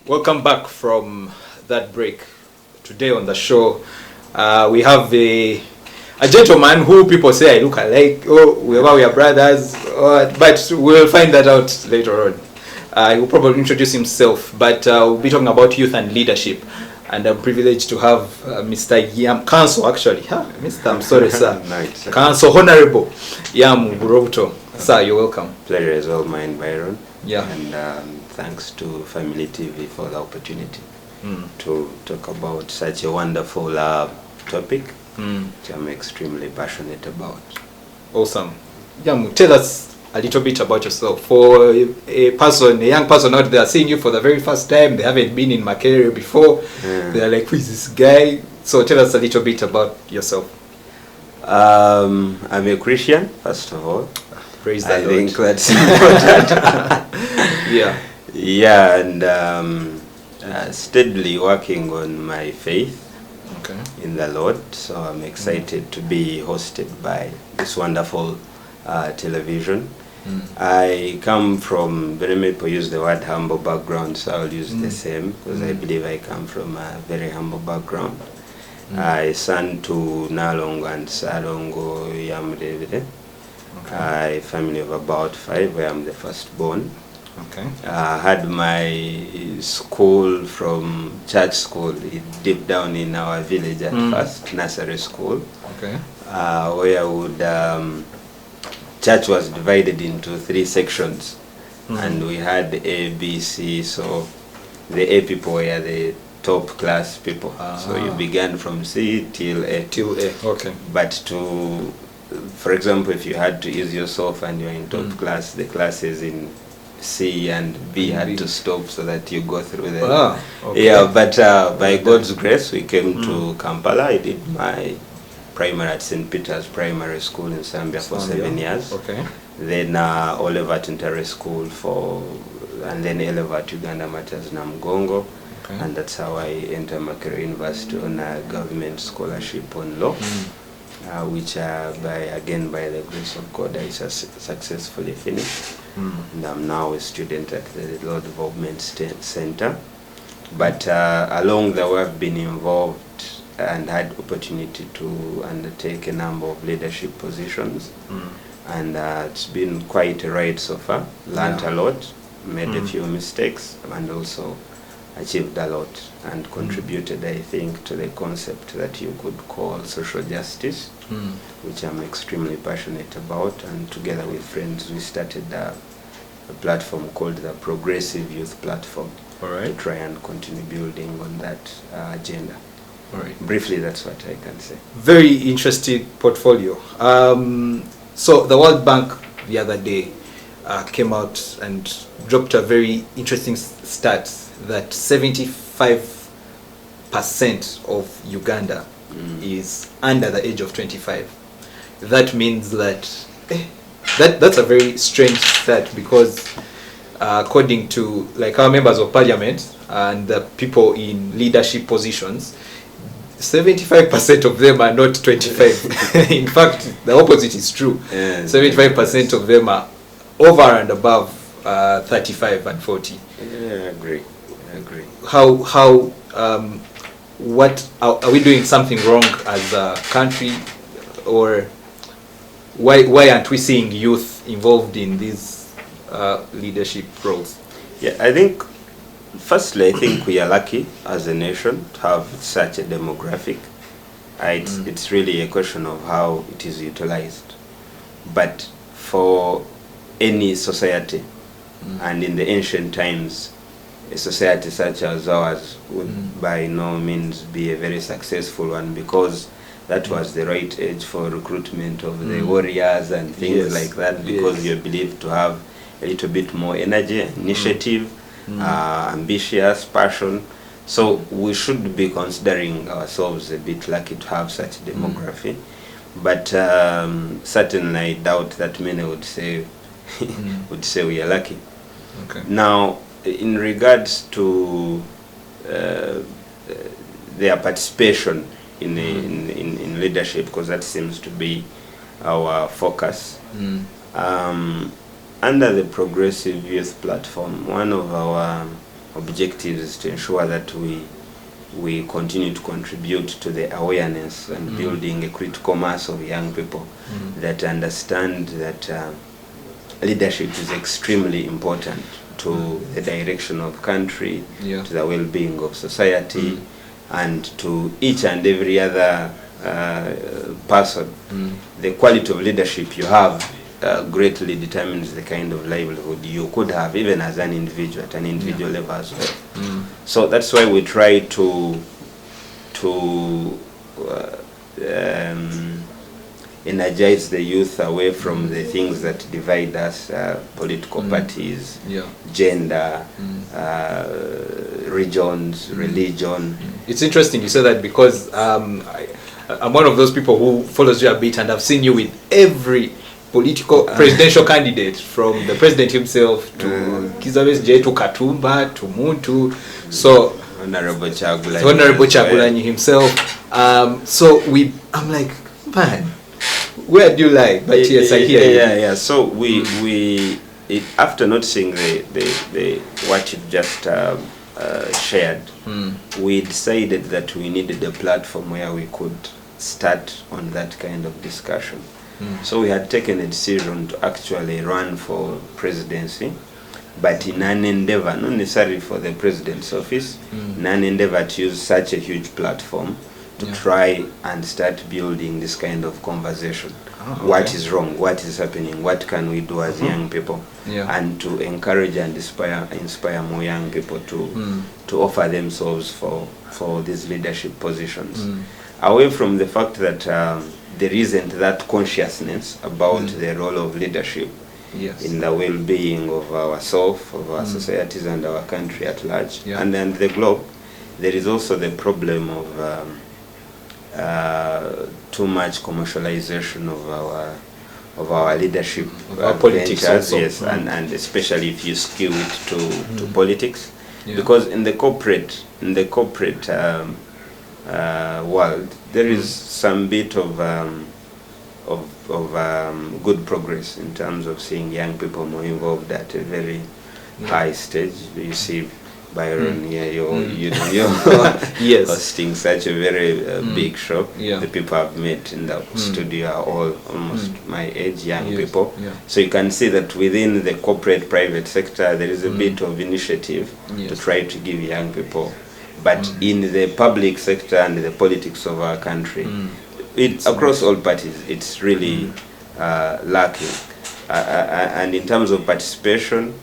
Welcome back from that break. Today on the show, we have a gentleman who people say I look alike. Oh, we are brothers, but we'll find that out later on. He will probably introduce himself, but we'll be talking about youth and leadership. And I'm privileged to have Mr. Counsel, actually. Mr. I'm sorry, sir. Nice. Counsel Honorable Yamu Burobuto. Sir, you're welcome. Pleasure is all mine, Byron. Yeah. And thanks to Family TV for the opportunity to talk about such a wonderful topic, which I'm extremely passionate about. Awesome. Yamu, tell us a little bit about yourself. For a young person out there seeing you for the very first time, they haven't been in Mahooro before, they're like, who is this guy? So tell us a little bit about yourself. I'm a Christian, first of all. Praise the Lord. I think that's important. Yeah. Yeah, and steadily working on my faith in the Lord. So I'm excited to be hosted by this wonderful television. I come from, many people use the word humble background, so I'll use the same, because I believe I come from a very humble background. I son to Nalongo and Salongo Yamudevide. A family of about 5, where I'm the firstborn. I had my school from church school, deep down in our village at first, nursery school. Where would church was divided into 3 sections, and we had A, B, C. So the A people were the top class people. So you began from C till A. But for example, if you had to ease yourself and you're in top class, the classes in C and B had to stop so that you go through them. Yeah, but by God's grace, we came to Kampala. I did my primary at St. Peter's Primary School in Zambia for 7 years. Then Olivet Inter School and then Elevat Uganda Matters Namgongo. And that's how I entered Makerere University on a government scholarship on law. Which by the grace of God I successfully finished, and I'm now a student at the Law Development Center. But along the way I've been involved and had opportunity to undertake a number of leadership positions, and it's been quite a ride so far. Learned a lot, made a few mistakes, and also achieved a lot and contributed, I think, to the concept that you could call social justice, which I'm extremely passionate about. And together with friends, we started a platform called the Progressive Youth Platform to try and continue building on that agenda. Briefly, that's what I can say. Very interesting portfolio. So the World Bank the other day came out and dropped a very interesting stat that 75% of Uganda is under the age of 25. That means that that's a very strange stat, because according to like our members of parliament and the people in leadership positions, 75% of them are not 25. In fact, the opposite is true. 75% of them are over and above 35 and 40. I agree. What are we doing something wrong as a country, or why aren't we seeing youth involved in these leadership roles? Yeah, I think firstly, I think we are lucky as a nation to have such a demographic. It's really a question of how it is utilized. But for any society, and in the ancient times, a society such as ours would by no means be a very successful one, because that was the right age for recruitment of the warriors and things like that, because you're believed to have a little bit more energy, initiative, ambitious, passion. So we should be considering ourselves a bit lucky to have such a demography. But certainly I doubt that many would say we are lucky. Now, in regards to their participation in leadership, because that seems to be our focus, under the Progressive Youth Platform, one of objectives to ensure that we continue to contribute to the awareness and building a critical mass of young people that understand that leadership is extremely important to the direction of country, to the well-being of society, and to each and every other person. The quality of leadership you have greatly determines the kind of livelihood you could have, even as an individual, at an individual level as well. So that's why we try to energize the youth away from the things that divide us, political parties, gender, regions, religion. It's interesting you say that, because I'm one of those people who follows you a bit, and I've seen you with every political presidential candidate, from the president himself to Kizabes J, to Katumba, to Muntu, so Honorable Chagulanyi himself. So I'm like, man, where do you like? But yes, I hear you. Yeah. So we after noticing the what you just shared, we decided that we needed a platform where we could start on that kind of discussion. So we had taken a decision to actually run for presidency, but in an endeavor, not necessarily for the president's office, in an endeavor to use such a huge platform to try and start building this kind of conversation. What is wrong? What is happening? What can we do as young people? And to encourage and inspire more young people to offer themselves for these leadership positions. Away from the fact that there isn't that consciousness about the role of leadership in the well-being of ourselves, of our societies, and our country at large, and then the globe. There is also the problem of too much commercialization of our leadership, of our politics also. Yes, and especially if you skew it to politics, because in the corporate world, there is some bit of good progress in terms of seeing young people more involved at a very high stage. You see Byron here, you're hosting such a very big show. The people I've met in the studio are all almost my age, young people. So you can see that within the corporate private sector, there is a bit of initiative to try to give young people. But in the public sector and the politics of our country, across all parties, it's really lacking. And in terms of participation,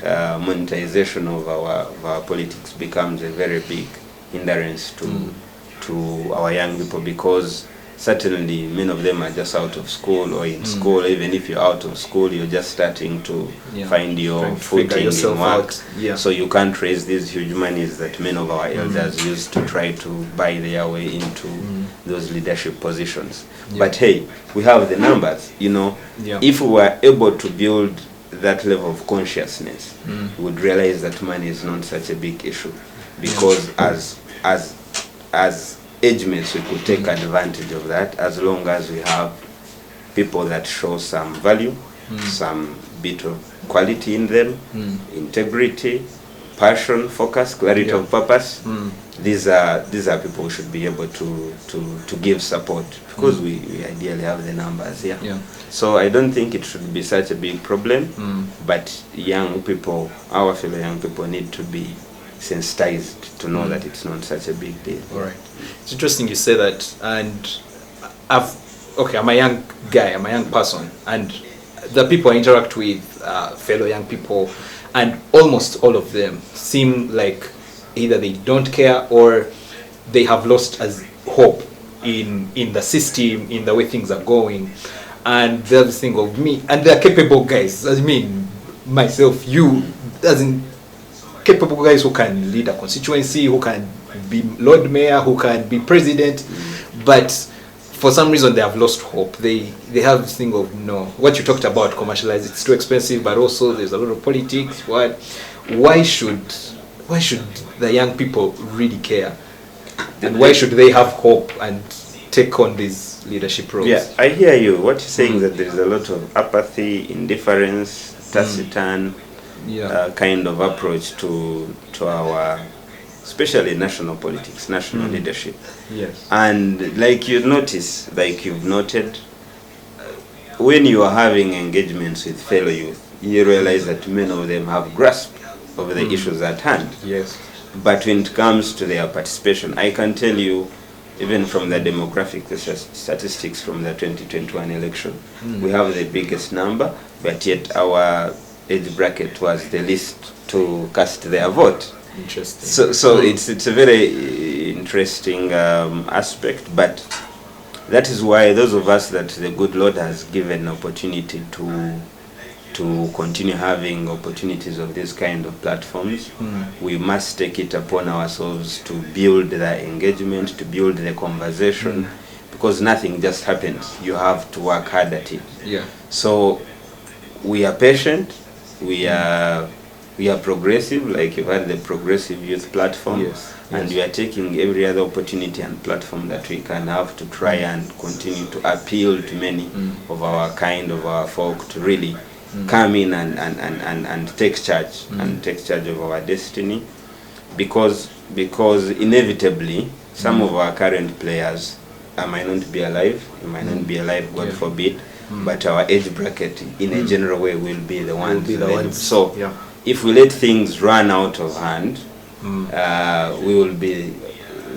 monetization of our politics becomes a very big hindrance to our young people, because certainly many of them are just out of school or in school. Even if you're out of school, you're just starting to find your footing in work. So you can't raise these huge monies that many of our elders used to try to buy their way into those leadership positions. But hey, we have the numbers, If we were able to build that level of consciousness, we would realize that money is not such a big issue, because as age mates, we could take advantage of that, as long as we have people that show some value, some bit of quality in them, integrity, passion, focus, clarity of purpose. These are people who should be able to give support, because we ideally have the numbers. So I don't think it should be such a big problem, but young people, our fellow young people, need to be sensitized to know that it's not such a big deal. All right. It's interesting you say that, and I'm a young guy, I'm a young person, and the people I interact with, fellow young people, and almost all of them seem like either they don't care or they have lost as hope in the system, in the way things are going. And the other thing of me, and they're capable guys, I mean, myself, you, capable guys who can lead a constituency, who can be Lord Mayor, who can be president, but for some reason they have lost hope. They have this thing of, no, what you talked about, commercialized, it's too expensive, but also there's a lot of politics. Why should the young people really care? And why should they have hope and take on these leadership roles? Yeah, I hear you. What you're saying is that there's a lot of apathy, indifference, taciturn kind of approach to our, especially national politics, national leadership. Yes. And like you've noted, when you are having engagements with fellow youth, you realize that many of them have grasp of the issues at hand. Yes. But when it comes to their participation, I can tell you, even from the demographic statistics from the 2021 election, we have the biggest number, but yet our age bracket was the least to cast their vote. Interesting. So it's a very interesting aspect, but that is why those of us that the good Lord has given opportunity to continue having opportunities of this kind of platforms, we must take it upon ourselves to build the engagement, to build the conversation, because nothing just happens. You have to work hard at it. Yeah. So we are patient, we are progressive, like you've had the progressive youth platform. Yes. And we are taking every other opportunity and platform that we can have to try and continue to appeal to many of our kind of our folk to really come in and take charge and take charge of our destiny, because inevitably some of our current players might not be alive, God forbid, but our age bracket in a general way will be the ones. So if we let things run out of hand, we will be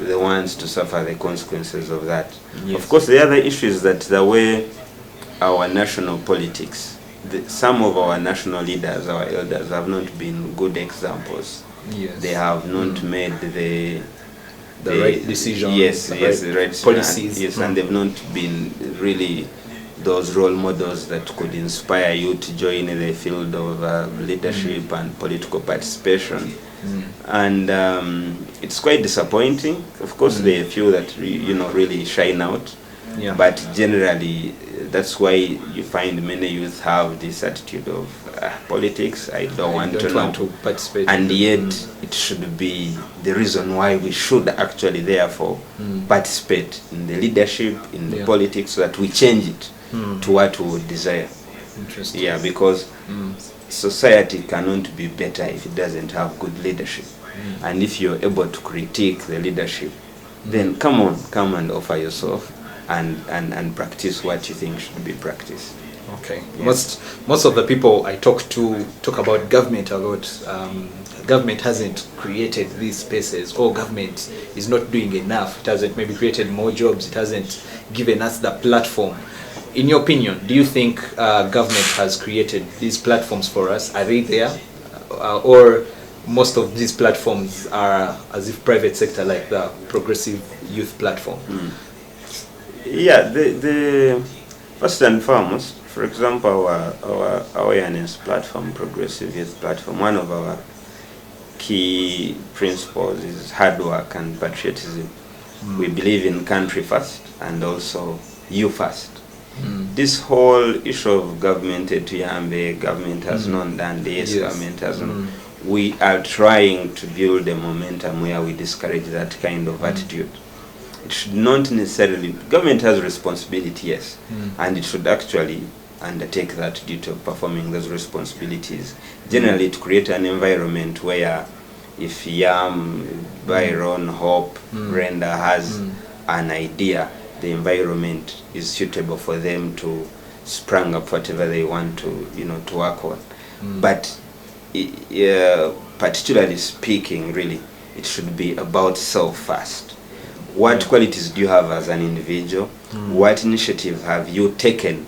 the ones to suffer the consequences of that. Of course, the other issue is that the way our national politics, some of our national leaders, our elders, have not been good examples. Yes. They have not made the right decisions. Yes, the right policies. Yes, and they've not been really those role models that could inspire you to join the field of leadership and political participation. And it's quite disappointing. Of course, there are a few that really shine out. Yeah. But generally, that's why you find many youth have this attitude of politics. I don't want to participate. And yet, it should be the reason why we should actually, therefore, participate in the leadership, in the politics, so that we change it to what we would desire. Interesting. Yeah, because society cannot be better if it doesn't have good leadership. And if you're able to critique the leadership, then come and offer yourself and practice what you think should be practiced. Okay. Yes. Most of the people I talk about government a lot. Government hasn't created these spaces, or government is not doing enough. It hasn't maybe created more jobs. It hasn't given us the platform. In your opinion, do you think government has created these platforms for us? Are they there? Or most of these platforms are as if private sector, like the progressive youth platform? Yeah, the first and foremost, for example, our awareness platform, progressive youth platform, one of our key principles is hard work and patriotism. We believe in country first and also you first. This whole issue of government etuyambe, government has not done this, government has not. We are trying to build a momentum where we discourage that kind of attitude. It should not necessarily, government has responsibility, yes, and it should actually undertake that duty of performing those responsibilities. Generally, to create an environment where if Yam, Byron, Hope, Brenda has an idea, the environment is suitable for them to sprang up whatever they want to, to work on. But particularly speaking, really, it should be about self first. What qualities do you have as an individual? What initiative have you taken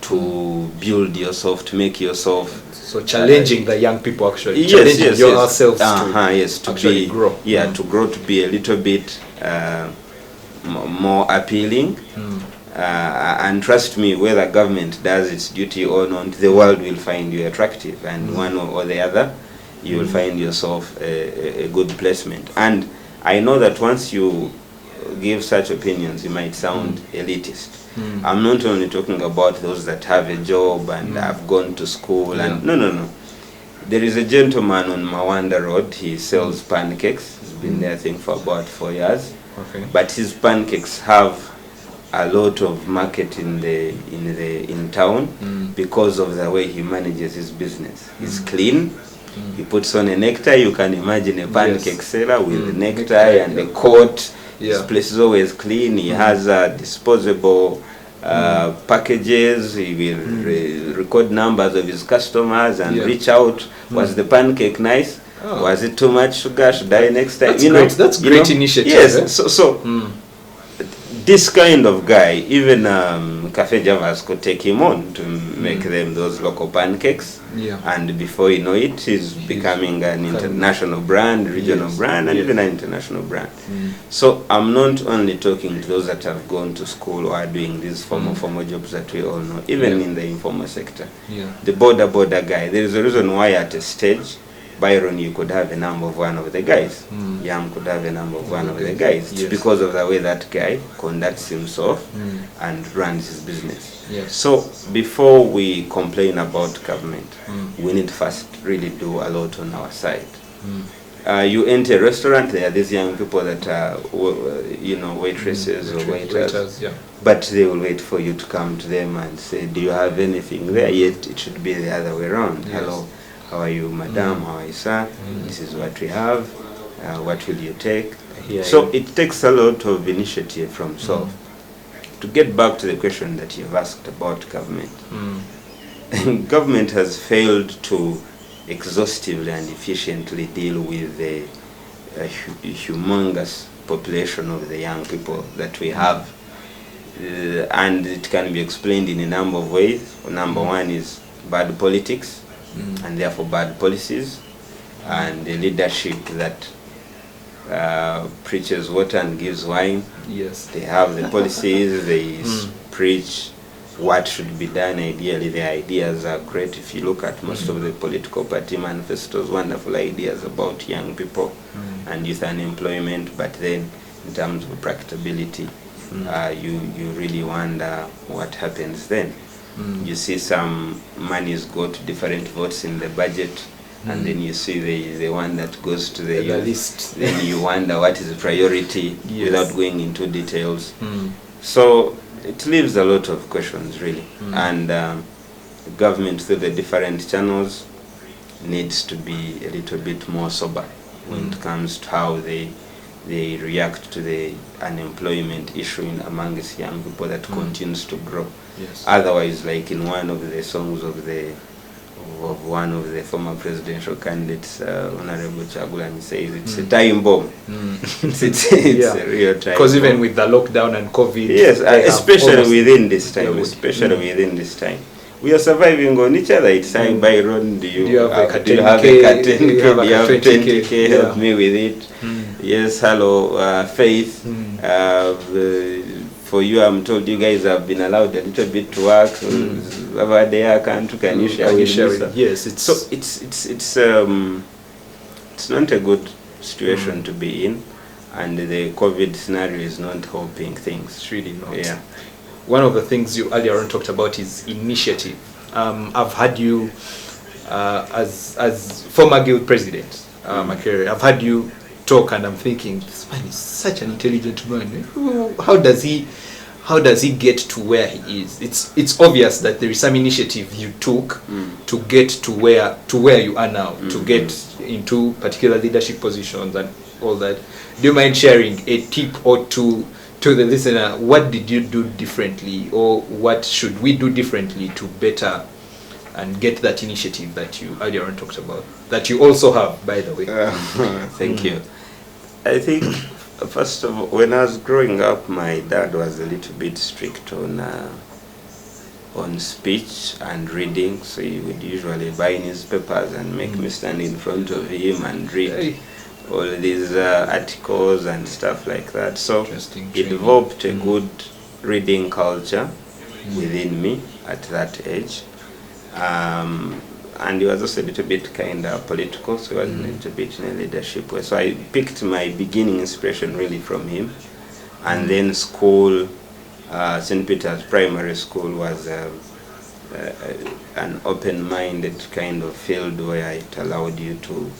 to build yourself, to make yourself? So challenging the young people, actually. Challenging yourselves to be, grow. Yeah, to grow, to be a little bit more appealing. And trust me, whether government does its duty or not, the world will find you attractive, and one or the other, you will find yourself a good placement. And I know that once you give such opinions, you might sound elitist. I'm not only talking about those that have a job and have gone to school. And no. There is a gentleman on Mawanda Road. He sells pancakes. He's been there, I think, for about 4 years. Okay. But his pancakes have a lot of market in town because of the way he manages his business. He's clean. He puts on a necktie. You can imagine a pancake seller with a necktie and a coat. His place is always clean. He has disposable packages. He will record numbers of his customers and reach out. Was the pancake nice? Was it too much sugar? Should I next time? That's great initiative. Yes. So this kind of guy, even Cafe Javas could take him on to make them those local pancakes. And before you know it, he's becoming an international brand, regional brand, and even an international brand. So I'm not only talking to those that have gone to school or are doing these formal jobs that we all know, even in the informal sector. The border guy, there is a reason why at a stage, Byron, you could have a number of one of the guys. Yam could have a number of one of the guys. It's because of the way that guy conducts himself and runs his business. So before we complain about government, we need to first really do a lot on our side. You enter a restaurant, there are these young people that are, waitresses or waiters. But they will wait for you to come to them and say, do you have anything there? Yet it should be the other way around. Hello. How are you, madam? How are you, sir? This is what we have. What will you take? So it takes a lot of initiative from self. To get back to the question that you've asked about government, government has failed to exhaustively and efficiently deal with the humongous population of the young people that we have. And it can be explained in a number of ways. Number one is bad politics. And therefore bad policies, and the leadership that preaches water and gives wine. They have the policies, they preach what should be done. Ideally, the ideas are great. If you look at most of the political party manifestos, wonderful ideas about young people and youth unemployment, but then in terms of practicability, you really wonder what happens then. You see some monies go to different votes in the budget, and then you see the one that goes to the list. Then you wonder what is the priority without going into details. So it leaves a lot of questions really, and government through the different channels needs to be a little bit more sober when it comes to how they react to the unemployment issue amongst young people that continues to grow. Otherwise, like in one of the songs of one of the former presidential candidates, Honorable Chagulani says it's a time bomb. It's a real time bomb. Because even with the lockdown and COVID, especially within this time, we are surviving on each other. It's saying, Byron, do you have a 10K? Do you have 20K? Help me with it. Yes, hello, Faith. For you, I'm told you guys have been allowed a little bit to work. Over there, can you share with me? Yes, it's not a good situation to be in, and the COVID scenario is not helping things. It's really not. One of the things you earlier on talked about is initiative. I've had you, as former guild president, I've had you talk, and I'm thinking, this man is such an intelligent man. How does he get to where he is? It's obvious that there is some initiative you took to get to where you are now, to get into particular leadership positions and all that. Do you mind sharing a tip or two to the listener? What did you do differently, or what should we do differently to better and get that initiative that you earlier on talked about, that you also have, by the way? Thank you. I think, first of all, when I was growing up, my dad was a little bit strict on speech and reading, so he would usually buy newspapers and make me stand in front of him and read all these articles and stuff like that. So it developed a good reading culture within me at that age. And he was also a little bit kind of political, so he was a little bit in a leadership way. So I picked my beginning inspiration really from him. And then school, St. Peter's Primary School was an open-minded kind of field where it allowed you to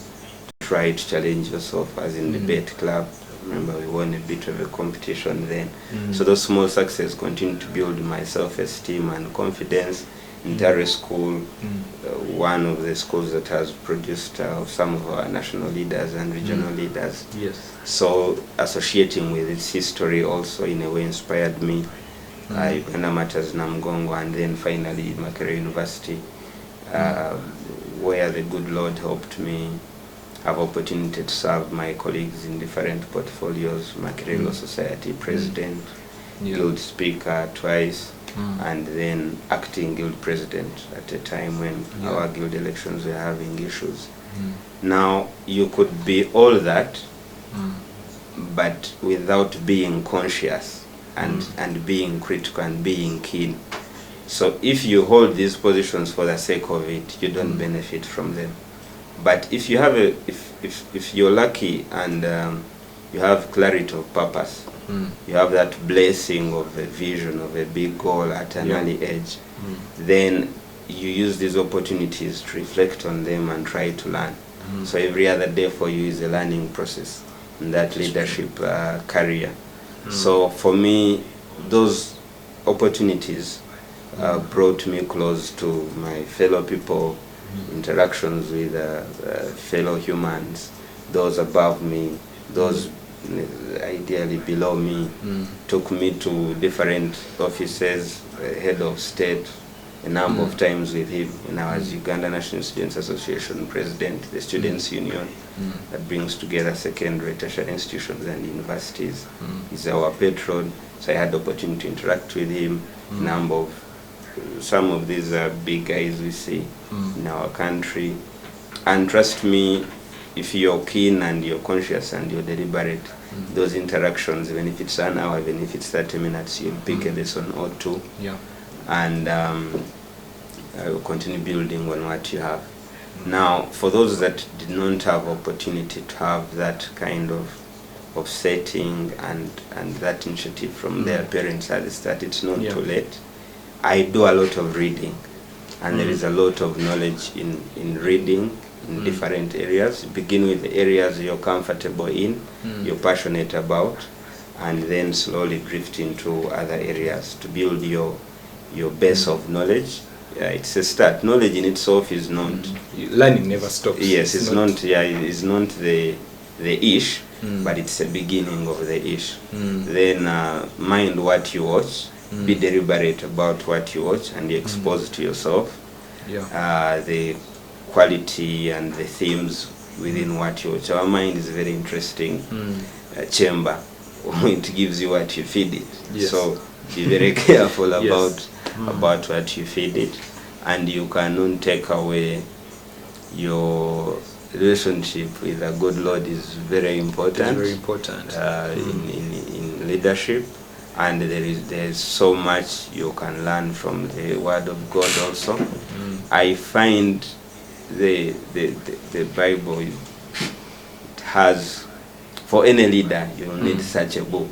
try to challenge yourself, as in debate club. Remember, we won a bit of a competition then. So those small successes continue to build my self-esteem and confidence. Inter school, one of the schools that has produced some of our national leaders and regional leaders. Yes. So associating with its history also in a way inspired me. Uganda Matters Namgongo, and then finally Makerere University, where the good Lord helped me have opportunity to serve my colleagues in different portfolios. Makerere Law Society president, guild speaker twice, and then acting guild president at a time when our guild elections were having issues. Now, you could be all that, but without being conscious and being critical and being keen. So if you hold these positions for the sake of it, you don't benefit from them. But if you have if you're lucky and you have clarity of purpose, you have that blessing of a vision of a big goal at an early age, then you use these opportunities to reflect on them and try to learn. So every other day for you is a learning process in that leadership career. So for me, those opportunities brought me close to my fellow people, interactions with fellow humans, those above me, those ideally below me, took me to different offices, head of state, a number of times with him when I was Uganda National Students Association president, the Students' Union that brings together secondary, tertiary institutions and universities. He's our patron, so I had the opportunity to interact with him. Some of these are big guys we see in our country. And trust me, if you're keen and you're conscious and you're deliberate, those interactions, even if it's an hour, even if it's 30 minutes, you'll pick a lesson or two. And I will continue building on what you have. Now, for those that did not have opportunity to have that kind of setting and that initiative from their parents at the start, it's not too late. I do a lot of reading, and there is a lot of knowledge in reading in different areas. Begin with the areas you're comfortable in, you're passionate about, and then slowly drift into other areas to build your base of knowledge. It's a start. Knowledge in itself is not learning never stops. Yes, it's not the ish, but it's a beginning of the ish. Then mind what you watch, be deliberate about what you watch, and you expose to yourself the quality and the themes within what you watch. Our mind is a very interesting chamber. It gives you what you feed it. So be very careful about what you feed it, and you cannot take away your relationship with a good Lord is very important. Very important in leadership, and there is so much you can learn from the Word of God also. I find the Bible, it has, for any leader, you will need such a book.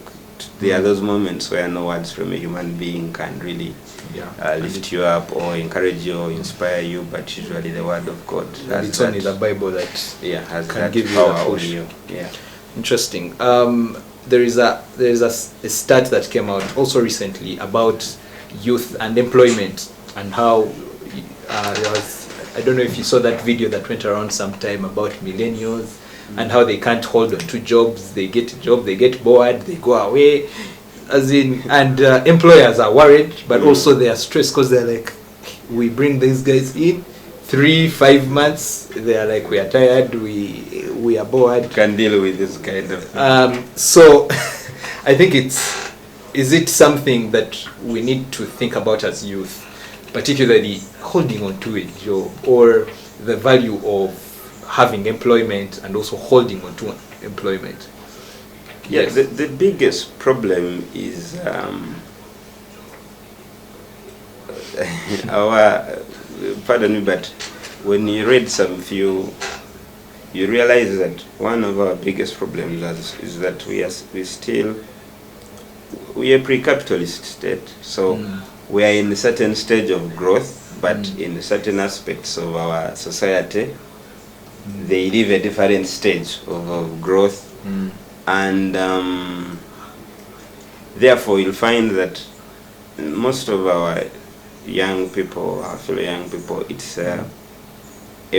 There are those moments where no words from a human being can really lift you up or encourage you or inspire you, but usually the Word of God. It's only the Bible that has can that give you power a push. on you. Interesting. There is a stat that came out also recently about youth and employment, and how there was, I don't know if you saw that video that went around sometime about millennials and how they can't hold on to jobs. They get a job, they get bored, they go away, and employers are worried, but also they are stressed because they're like, we bring these guys in 3-5 months, they are like, we are tired, we are bored, Can deal with this kind of thing. so I think is it something that we need to think about as youth, particularly holding on to a job, or the value of having employment and also holding on to employment? Yes. The biggest problem is pardon me, but when you read some few, you realize that one of our biggest problems is that we are pre-capitalist state. So we are in a certain stage of growth, but in certain aspects of our society, they live a different stage of growth, And therefore you'll find that most of our young people, our fellow young people, it's a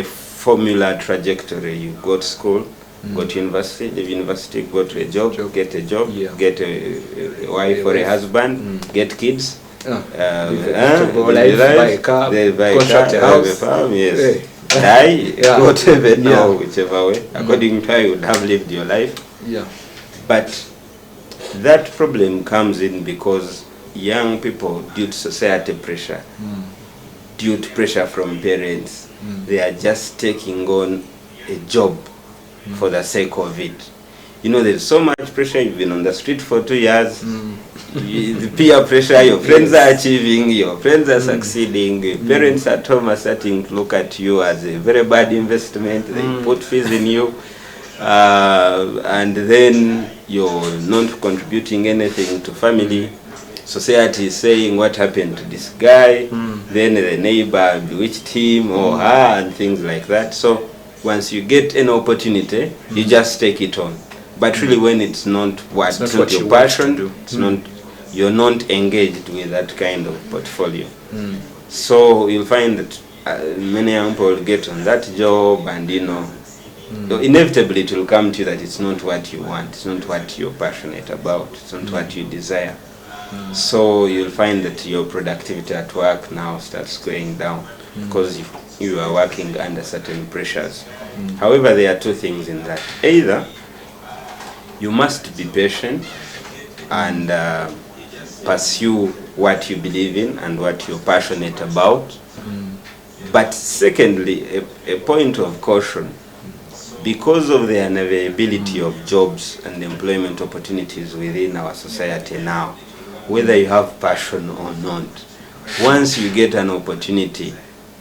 formula trajectory. You go to school, go to university, leave university, go to a job, get a job, get a wife or a husband, get kids, life, buy a car, contract a house, farm, yes. Die, whatever, whichever way, according to how you would have lived your life. But that problem comes in because young people, due to society pressure, due to pressure from parents, they are just taking on a job for the sake of it. You know, there's so much pressure. You've been on the street for 2 years. The peer pressure, your friends are achieving, your friends are succeeding, your parents at home are starting to look at you as a very bad investment. They put fees in you, and then you're not contributing anything to family. Society is saying, what happened to this guy? Then the neighbor bewitched him or her and things like that. So once you get an opportunity, you just take it on. But really, when it's not what your passion, it's not, you're not engaged with that kind of portfolio. So you'll find that many young people get on that job, and inevitably it will come to you that it's not what you want, it's not what you're passionate about, it's not what you desire. So you'll find that your productivity at work now starts going down because you are working under certain pressures. However, there are two things in that. Either you must be patient and pursue what you believe in and what you're passionate about. But secondly, a point of caution, because of the unavailability of jobs and employment opportunities within our society now, whether you have passion or not, once you get an opportunity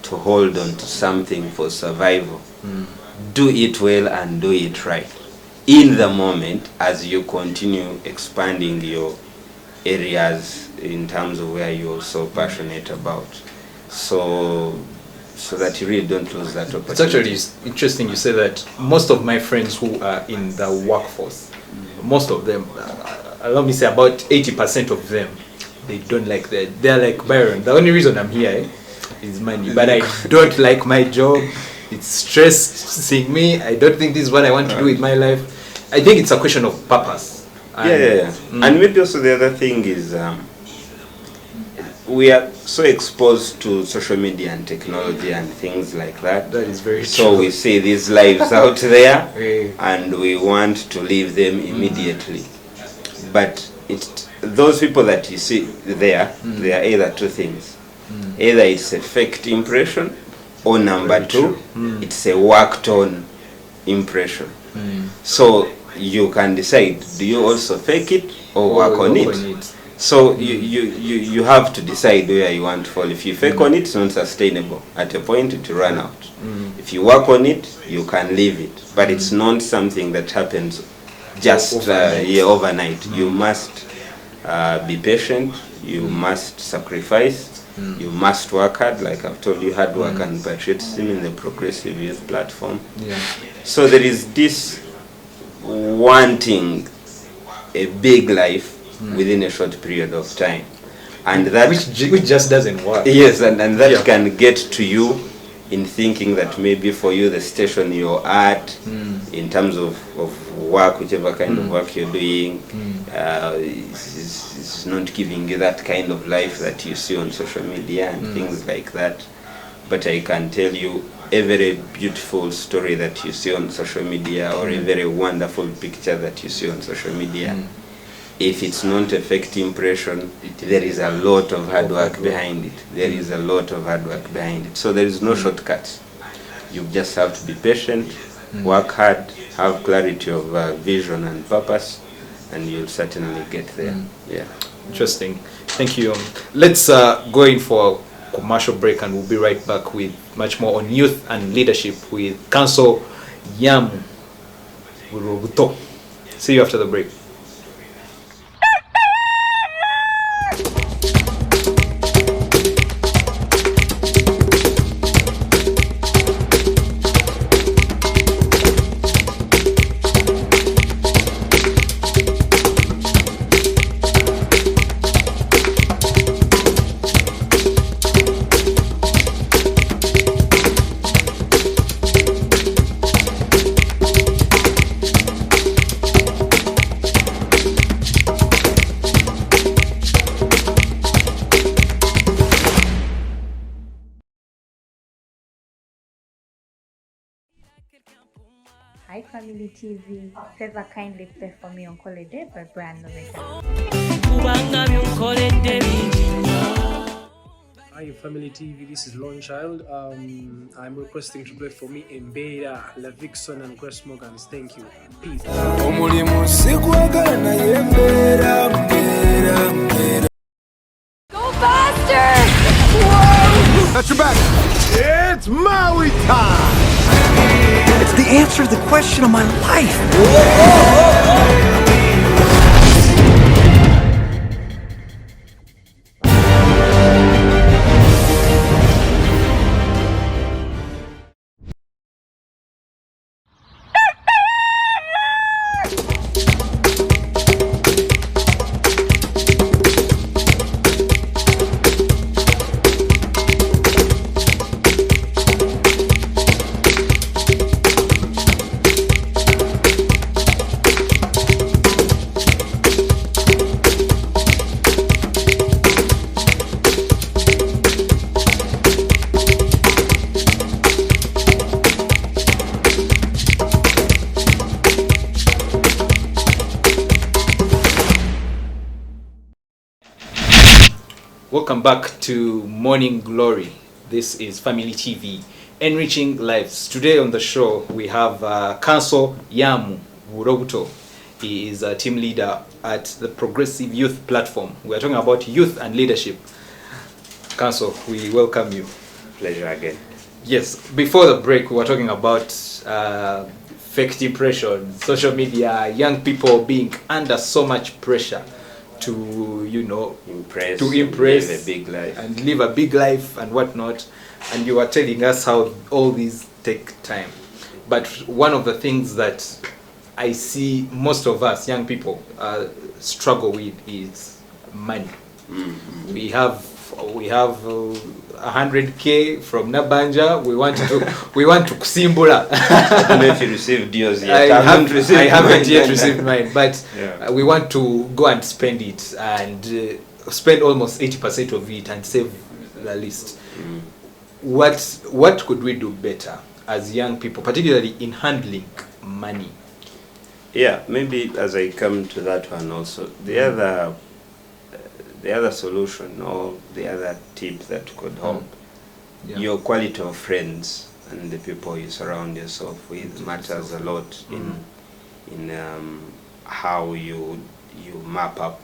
to hold on to something for survival, do it well and do it right in the moment as you continue expanding your areas in terms of where you're so passionate about, so that you really don't lose that opportunity. It's actually interesting you say that. Most of my friends who are in the workforce, most of them, allow me to say about 80% of them, they don't like that. They're like, Byron, the only reason I'm here is money, but I don't like my job. It's stressing me. I don't think this is what I want to do with my life. I think it's a question of purpose. And maybe also the other thing is we are so exposed to social media and technology and things like that. That is very true. So we see these lives out there and we want to live them immediately. But those people that you see there, they are either two things. Either it's a faked impression, or number two, it's a worked on impression. So you can decide, do you also fake it or work on it? So you have to decide where you want to fall. If you fake on it, it's not sustainable. At a point it will run out. If you work on it, you can leave it. But it's not something that happens just overnight. You must be patient, you must sacrifice, you must work hard. Like I've told you, hard work and patriotism in the Progressive Youth Platform. So there is this wanting a big life within a short period of time, and that which just doesn't work. Yes, and that can get to you in thinking that maybe for you the station you're at in terms of work, whichever kind of work you're doing, is not giving you that kind of life that you see on social media and things like that. But I can tell you, a very beautiful story that you see on social media, or a very wonderful picture that you see on social media, if it's not a fake impression, there is a lot of hard work behind it. There is a lot of hard work behind it. So there is no shortcuts. You just have to be patient, work hard, have clarity of vision and purpose, and you'll certainly get there. Interesting. Thank you. Let's go in for a commercial break, and we'll be right back with much more on youth and leadership with Counsel Yamu Burobuto. See you after the break. Hi Family TV, favor kindly play for me on Holiday by Brian Lovega. Hi Family TV, this is Lone Child. I'm requesting to play for me in Beta, La Vixen and Grace Morgans. Thank you. Peace. Go faster! Whoa! Got your back. It's Maui time. It's the answer to the question of my life. Welcome back to Morning Glory. This is Family TV, enriching lives. Today on the show we have Counsel Yamu Burobuto. He is a team leader at the Progressive Youth Platform. We are talking about youth and leadership. Counsel, we welcome you. Pleasure again. Yes, before the break we were talking about fake impression, social media, young people being under so much pressure to impress live a big life and live a big life and whatnot, and you are telling us how all these take time. But one of the things that I see most of us young people struggle with is money. Mm-hmm. We have 100K from Nabanja. We want to kusimbula. I don't know if you received yours yet. I haven't yet received mine, but yeah. We want to go and spend it and spend almost 80% of it and save the least. Mm. What could we do better as young people, particularly in handling money? Yeah, maybe as I come to that one also, the other solution or the other tip that could help, your quality of friends and the people you surround yourself with matters a lot in how you map out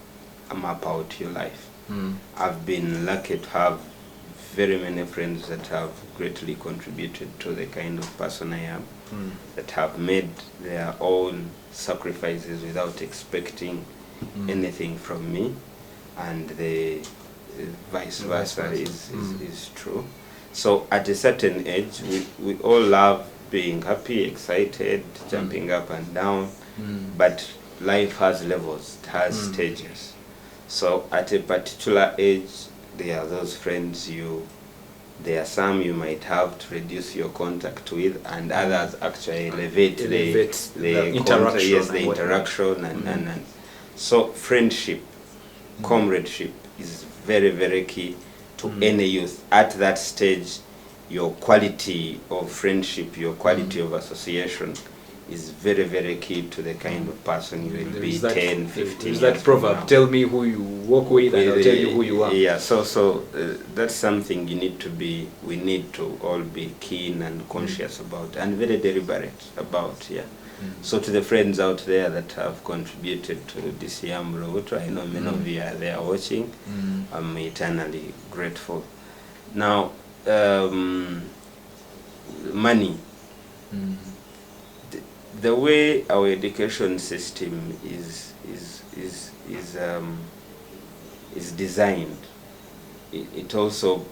your life. I've been lucky to have very many friends that have greatly contributed to the kind of person I am, that have made their own sacrifices without expecting anything from me, and the vice versa is true. So at a certain age, we all love being happy, excited, jumping up and down, but life has levels, it has stages. So at a particular age, there are those friends there are some you might have to reduce your contact with, and others actually elevate the interaction. Yes, the interaction and so friendship, comradeship is very, very key to any youth. At that stage, your quality of friendship, your quality of association is very, very key to the kind of person you will be 10, 15 years. That proverb, tell me who you work with and I'll tell you who you are. Yeah, so that's something we need to all be keen and conscious about and very deliberate about, So to the friends out there that have contributed to this Yamu Burobuto, I know many of you are there watching. I'm eternally grateful. Now, money. The way our education system is designed, it also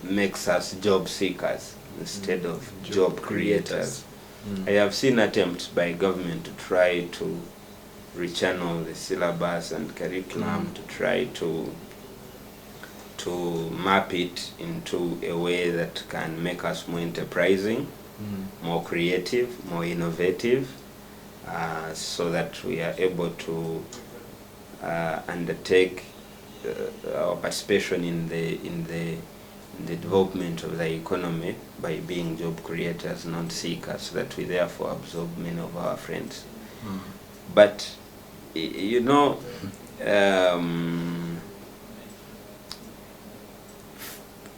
makes us job seekers instead of job creators. I have seen attempts by government to try to rechannel the syllabus and curriculum, to try to map it into a way that can make us more enterprising, more creative, more innovative, so that we are able to undertake our participation in the development of the economy by being job creators, not seekers, so that we therefore absorb many of our friends. But, you know,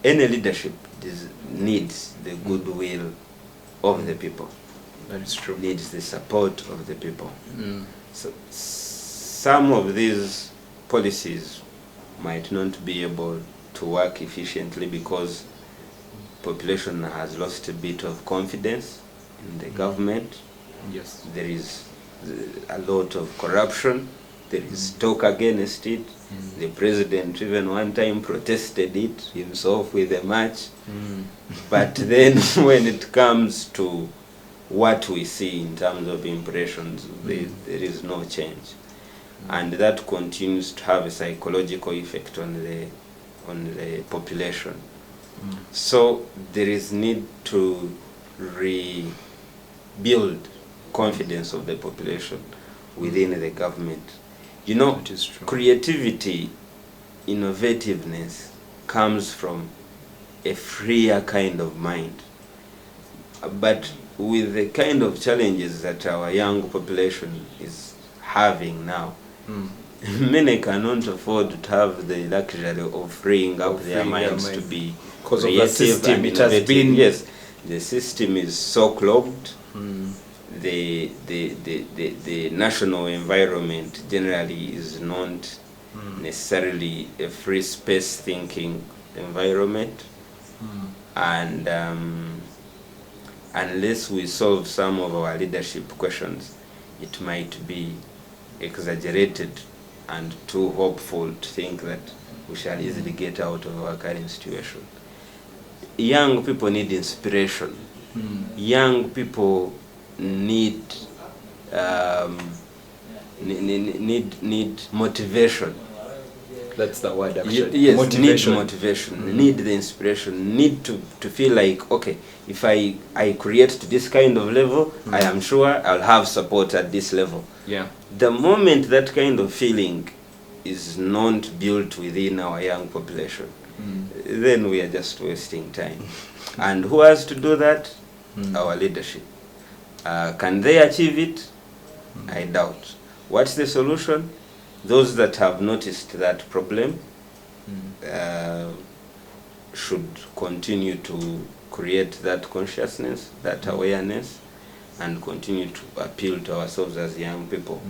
any leadership needs the goodwill of the people. That is true. Needs the support of the people. So some of these policies might not be able to work efficiently because population has lost a bit of confidence in the government. Yes. There is a lot of corruption. There is talk against it. The president even one time protested it himself with a march. But then when it comes to what we see in terms of impressions, there is no change. And that continues to have a psychological effect on the population. So there is need to rebuild confidence of the population within the government. You know, creativity, innovativeness comes from a freer kind of mind. But with the kind of challenges that our young population is having now, many cannot afford to have the luxury of freeing up their minds to be because of the creative system. and It has innovative. been Yes, the system is so clogged. The national environment generally is not necessarily a free space thinking environment, and unless we solve some of our leadership questions, it might be exaggerated and too hopeful to think that we shall easily get out of our current situation. Young people need inspiration. Young people need motivation. That's the word actually. Yes, motivation. need motivation, need the inspiration, need to feel like, okay, if I create to this kind of level, I am sure I'll have support at this level. Yeah. The moment that kind of feeling is not built within our young population, then we are just wasting time. And who has to do that? Our leadership. Can they achieve it? I doubt. What's the solution? Those that have noticed that problem should continue to create that consciousness, that awareness, and continue to appeal to ourselves as young people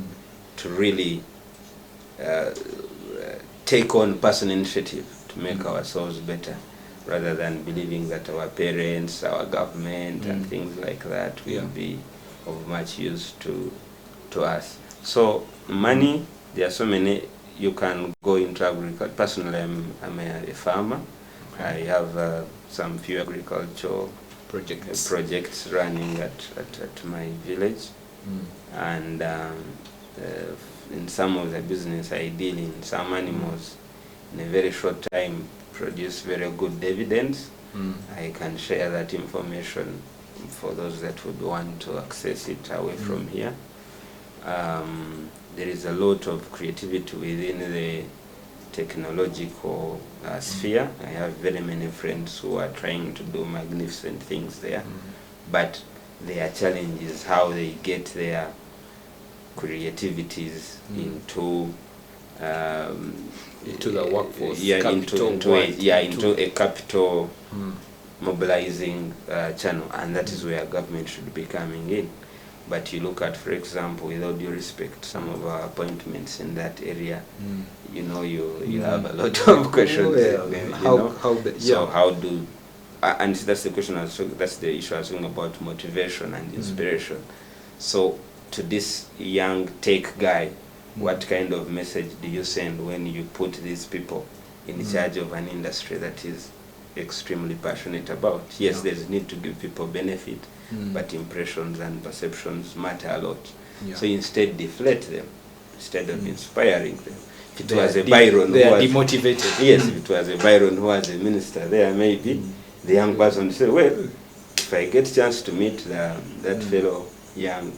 to really take on personal initiative to make ourselves better, rather than believing that our parents, our government, and things like that will be of much use to us. So money, there are so many. You can go into agriculture. Personally, I'm a farmer. I have some few agricultural projects running at my village, and in some of the business I deal in, some animals in a very short time produce very good dividends. I can share that information for those that would want to access it away from here. There is a lot of creativity within the technological sphere. I have very many friends who are trying to do magnificent things there, but their challenge is how they get their creativities into the workforce, into a capital mobilizing channel, and that is where government should be coming in. But you look at, for example, with all due respect, some of our appointments in that area, you know, you have a lot of questions. So how do, and that's the question. That's the issue I was talking about, motivation and inspiration. So to this young tech guy, what kind of message do you send when you put these people in charge of an industry that is extremely passionate about? Yes, there's need to give people benefit, but impressions and perceptions matter a lot. So instead deflate them instead of inspiring them. If it was a Byron, they are demotivated. Yes, if it was a Byron who was a minister there, maybe the young person would say, well, if I get a chance to meet that fellow young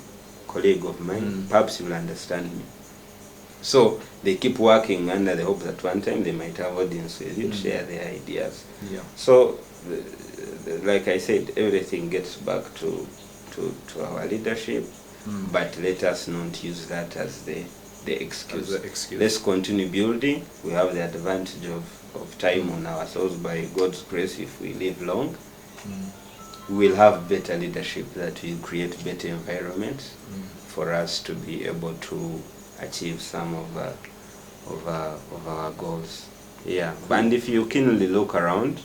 colleague of mine, perhaps he will understand me. So they keep working under the hope that one time they might have audience with you, share their ideas. Yeah. So, like I said, everything gets back to our leadership, but let us not use that as the excuse. Let's continue building. We have the advantage of time on ourselves. By God's grace, if we live long, we will have better leadership that will create better environments for us to be able to achieve some of our goals. Yeah, and if you keenly look around,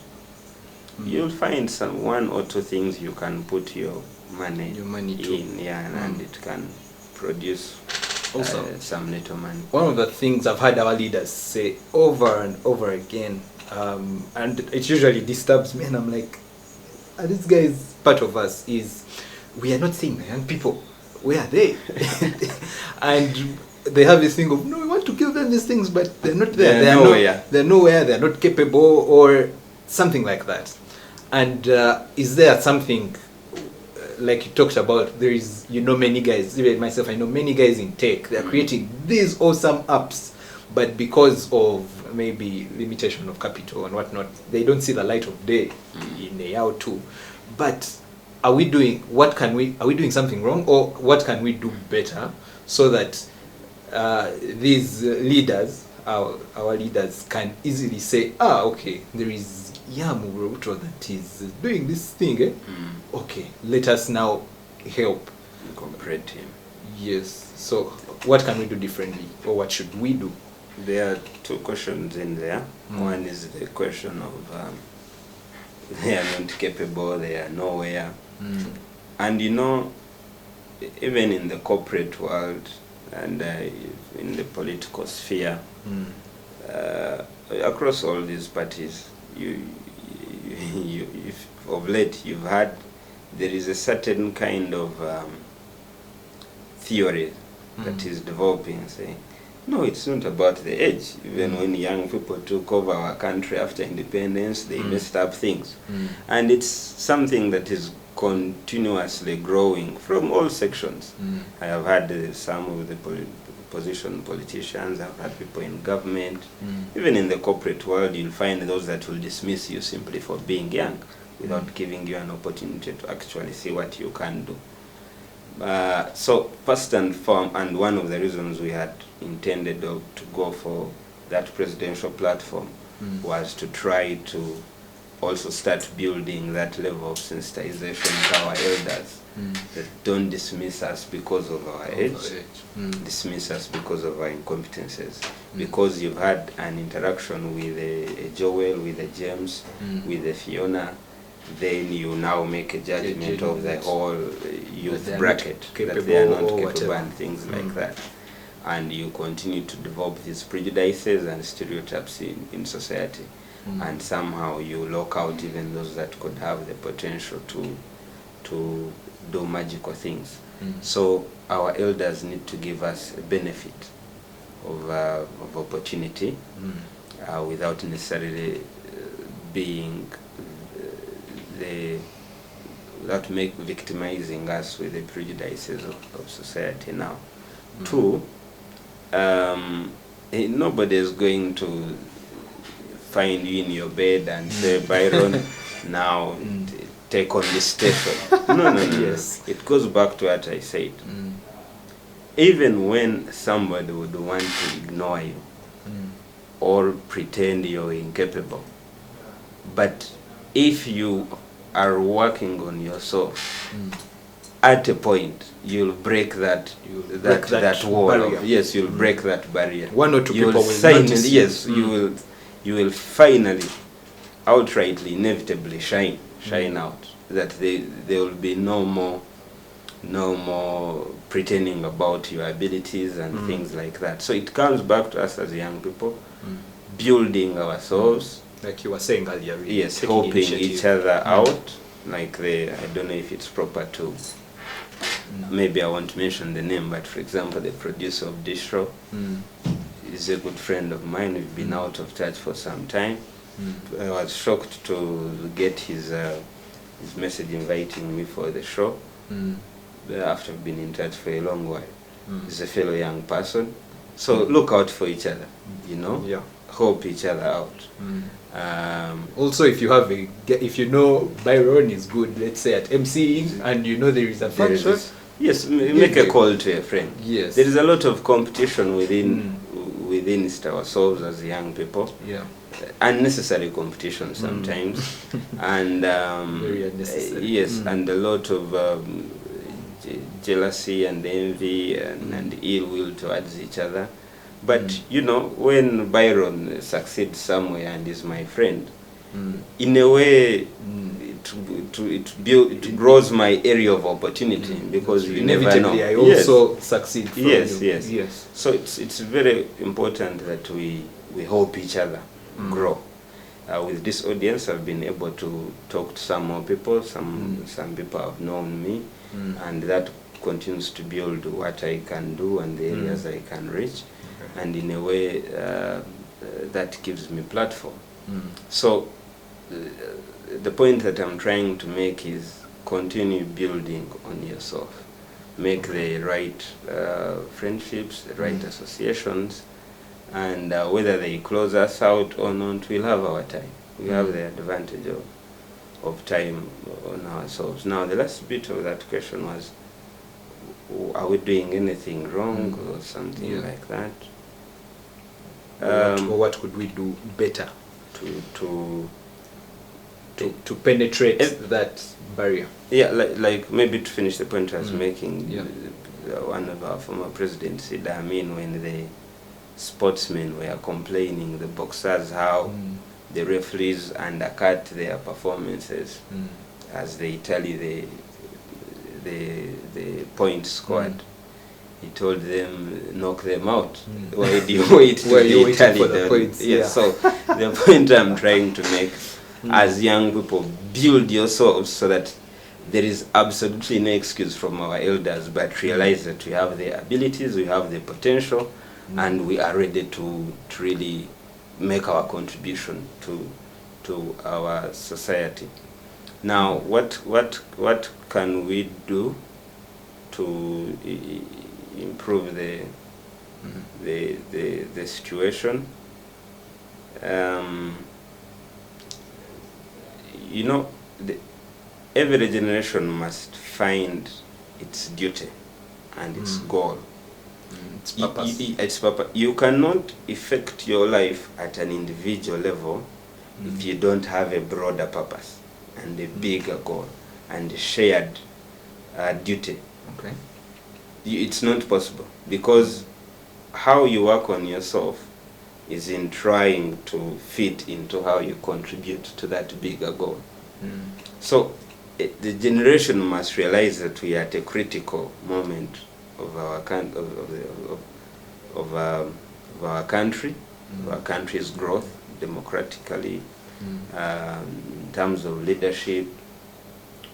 you'll find some 1 or 2 things you can put your money in, and it can produce also some little money. One of the things I've heard our leaders say over and over again, and it usually disturbs me, and I'm like, are these guys part of us? Is we are not seeing the young people. Where are they? And they have this thing of, no, we want to give them these things, but they're not there. They're nowhere. They're not capable, or something like that. And is there something like you talked about? There is, many guys, even myself, I know many guys in tech. They're creating these awesome apps, but because of maybe limitation of capital and whatnot, they don't see the light of day in a year or two. But are we doing something wrong, or what can we do better so that these leaders, our leaders, can easily say, okay, there is Yamu Burobuto that is doing this thing, okay, let us now help Incorporate him. Yes. So what can we do differently, or what should we do? There are 2 questions in there. One is the question of they are not capable, they are nowhere. And even in the corporate world and in the political sphere, across all these parties, if of late you've had, there is a certain kind of theory that is developing, saying, no, it's not about the age. Even when young people took over our country after independence, they messed up things. And it's something that is continuously growing from all sections. I have had some of the politicians, I've had people in government, even in the corporate world, you'll find those that will dismiss you simply for being young without giving you an opportunity to actually see what you can do. So first and foremost, and one of the reasons we had intended to go for that presidential platform was to try to also start building that level of sensitization with our elders, that don't dismiss us because of our age, dismiss us because of our incompetences. Because you've had an interaction with a Joel, with a James, with a Fiona, then you now make a judgment of the whole youth bracket, that they are not capable and things like that. And you continue to develop these prejudices and stereotypes in society. And somehow you lock out even those that could have the potential to do magical things. So our elders need to give us a benefit of opportunity without necessarily being without victimizing us with the prejudices of society now. 2, nobody is going to find you in your bed and say, Byron, now take on this station. No. Yes. It goes back to what I said. Even when somebody would want to ignore you or pretend you're incapable, but if you are working on yourself, at a point you'll break that wall. Yes, you'll break that barrier. 1 or 2 people will notice. Yes, you will finally, outrightly, inevitably shine out. That there will be no more pretending about your abilities and things like that. So it comes back to us as young people, building ourselves. Like you were saying earlier. Really, yes, helping each other out. Like I don't know if it's proper to, maybe I won't mention the name, but for example, the producer of this show is a good friend of mine. We've been out of touch for some time. I was shocked to get his message inviting me for the show after I've been in touch for a long while. He's a fellow young person, So look out for each other, you know. Yeah. Help each other out. Also, if you know Byron is good, let's say at MCing, and you know there is a there is function. this- yes, make a call to a friend. Yes. There is a lot of competition within ourselves as young people. Yeah. Unnecessary competition sometimes, and Very unnecessary. yes, and a lot of jealousy and envy and ill will towards each other. But you know, when Byron succeeds somewhere and is my friend, in a way, it grows my area of opportunity, because you never know. Inevitably, I also succeed. From Yes, you. yes, yes. So it's very important that we help each other grow. With this audience, I've been able to talk to some more people. Some people have known me, and that continues to build what I can do and the areas I can reach, and in a way that gives me platform. So the point that I'm trying to make is continue building on yourself. Make the right friendships, the right associations, and whether they close us out or not, we'll have our time. We have the advantage of time on ourselves. Now, the last bit of that question was, are we doing anything wrong or something like that? Or what could we do better to penetrate that barrier? Yeah, like maybe to finish the point I was making, Yeah. One of our former presidents said, I mean, when the sportsmen were complaining, the boxers, how the referees undercut their performances as they tally the points scored. He told them, knock them out. Why do you wait to be tallied? The points? Yeah. So the point I'm trying to make, as young people, build yourselves so that there is absolutely no excuse from our elders, but realize that we have the abilities, we have the potential, and we are ready to really make our contribution to our society. Now, what can we do to improve the situation? You know, every generation must find its duty and its goal. Its purpose. Its purpose. You cannot effect your life at an individual level if you don't have a broader purpose and a bigger goal and a shared duty. Okay. It's not possible, because how you work on yourself is in trying to fit into how you contribute to that bigger goal. So the generation must realize that we are at a critical moment of our our country, our country's growth democratically, in terms of leadership.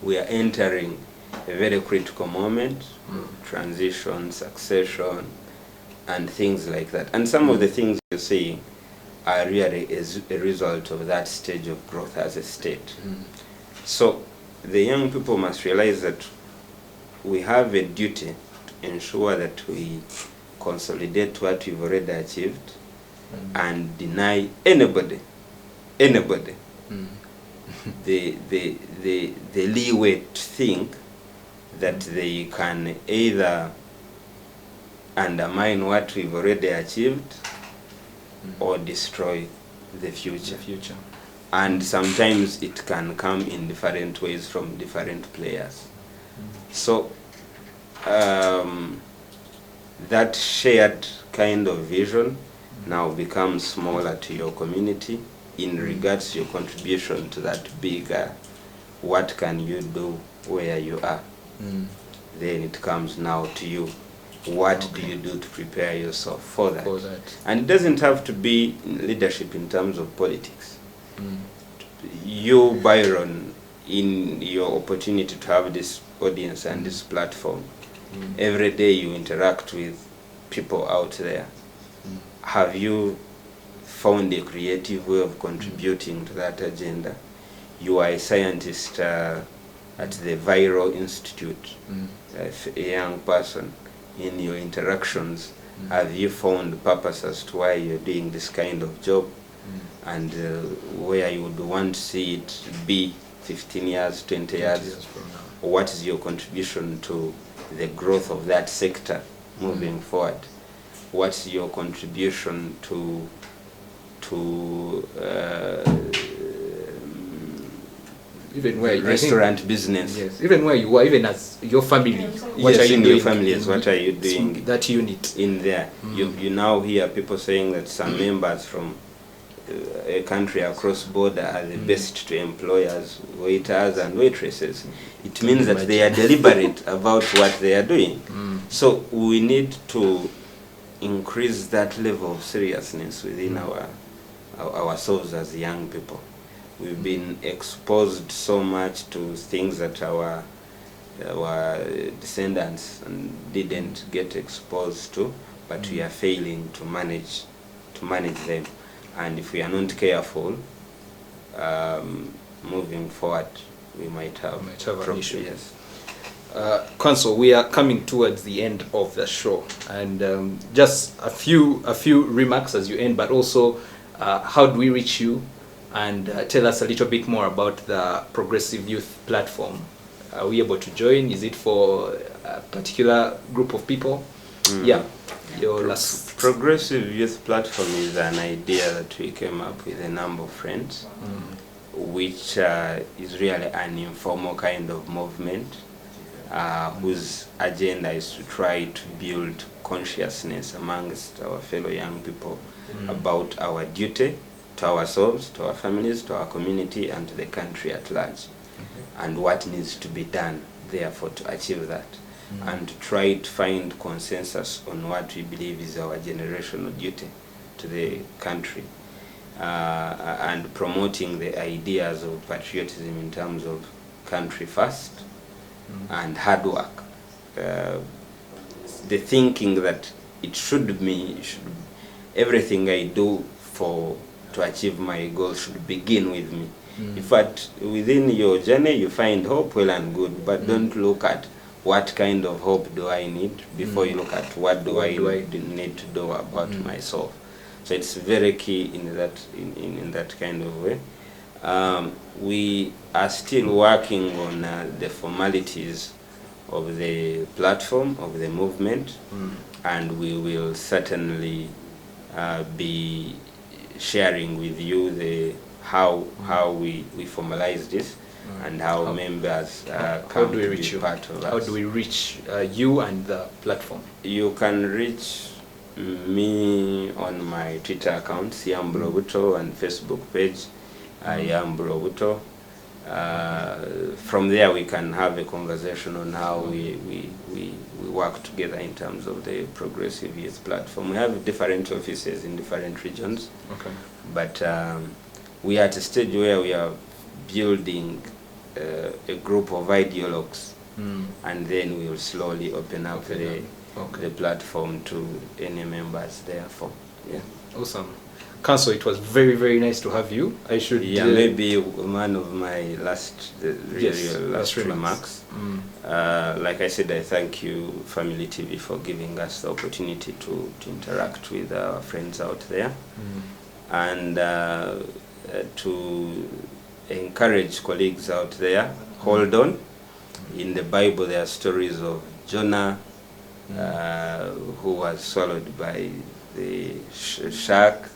We are entering a very critical moment, transition, succession, and things like that. And some of the things you're saying are really as a result of that stage of growth as a state. So the young people must realize that we have a duty to ensure that we consolidate what we've already achieved and deny anybody the leeway to think that they can either undermine what we've already achieved or destroy the future. And sometimes it can come in different ways from different players. So that shared kind of vision now becomes smaller to your community in regards to your contribution to that bigger, what can you do where you are? Then it comes now to you. What do you do to prepare yourself for that? And it doesn't have to be leadership in terms of politics. You, Byron, in your opportunity to have this audience and this platform, every day you interact with people out there. Have you found a creative way of contributing to that agenda? You are a scientist at the Viral Institute, a young person. In your interactions Have you found purpose as to why you're doing this kind of job, and where you would want to see it be 15 years, 20 years from now? What is your contribution to the growth of that sector moving forward? What's your contribution to even where restaurant business? Yes, even where you are, even as your family, what Yes, are you in doing your families, what are you doing that unit in there? You now hear people saying that some members from a country across border are the best to employers, waiters and waitresses. It means that they are deliberate about what they are doing. So we need to increase that level of seriousness within ourselves as young people. We've been exposed so much to things that our descendants didn't get exposed to, but we are failing to manage them. And if we are not careful, moving forward, we might have an issue. Yes. Counsel, we are coming towards the end of the show, and just a few remarks as you end, but also how do we reach you, and tell us a little bit more about the Progressive Youth Platform. Are we able to join? Is it for a particular group of people? Yeah, your last. Progressive Youth Platform is an idea that we came up with a number of friends, which is really an informal kind of movement whose agenda is to try to build consciousness amongst our fellow young people about our duty to ourselves, to our families, to our community, and to the country at large, and what needs to be done, therefore, to achieve that. And to try to find consensus on what we believe is our generational duty to the country, and promoting the ideas of patriotism in terms of country first and hard work. The thinking that everything I do to achieve my goal should begin with me. In fact, within your journey you find hope, well and good, but don't look at what kind of hope do I need before you look at what do I need to do about myself. So it's very key in that kind of way. We are still working on the formalities of the platform, of the movement, and we will certainly be sharing with you how we formalize this, and how members come to be part of us. How do we reach you and the platform? You can reach me on my Twitter account, Yamu Burobuto, and Facebook page, Yamu Burobuto. From there we can have a conversation on how we work together in terms of the Progressive Youth Platform. We have different offices in different regions, but we are at a stage where we are building a group of ideologues, and then we will slowly open up the platform to any members therefore. Yeah. Awesome. Counsel, it was very, very nice to have you. I should maybe one of my last remarks. Like I said, I thank you, Family TV, for giving us the opportunity to interact with our friends out there, and to encourage colleagues out there, hold on. In the Bible there are stories of Jonah, who was swallowed by the shark,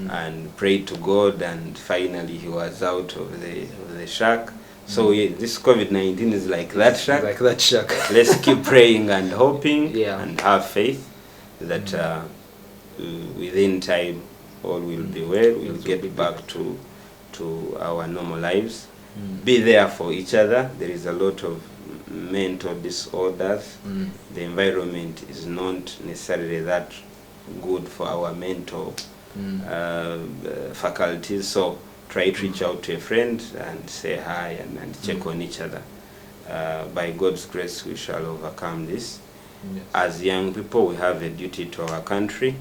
and prayed to God, and finally he was out of the shark. So this COVID-19 is like that shark. Like that shark. Let's keep praying and hoping, and have faith that within time all will be well. We'll get back to our normal lives. Be there for each other. There is a lot of mental disorders. The environment is not necessarily that good for our mental faculties, so try to reach out to a friend and say hi and check on each other. By God's grace we shall overcome this. As young people we have a duty to our country,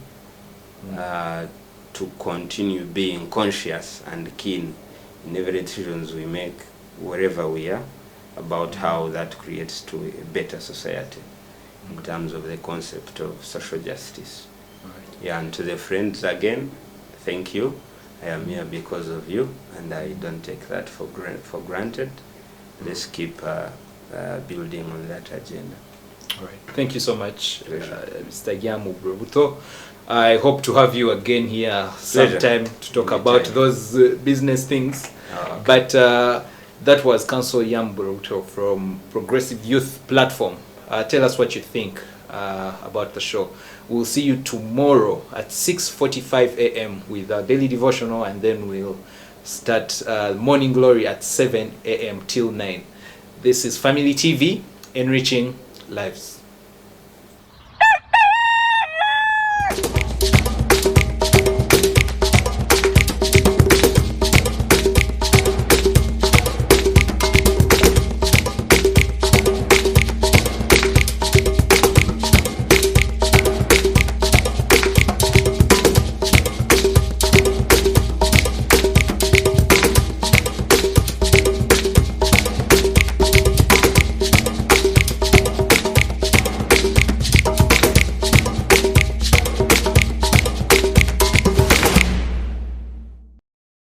to continue being conscious and keen in every decisions we make wherever we are, about how that creates to a better society. in terms of the concept of social justice. Right. Yeah, and to the friends again, thank you. I am here because of you, and I don't take that for granted. Let's keep building on that agenda. All right. Thank you so much, Pleasure. Mr. Yamu Burobuto. I hope to have you again here sometime to talk about those business things. Oh, okay. But that was Counsel Yamu Burobuto from Progressive Youth Platform. Tell us what you think about the show. We'll see you tomorrow at 6:45 a.m. with our daily devotional, and then we'll start Morning Glory at 7 a.m. till 9. This is Family TV, enriching lives.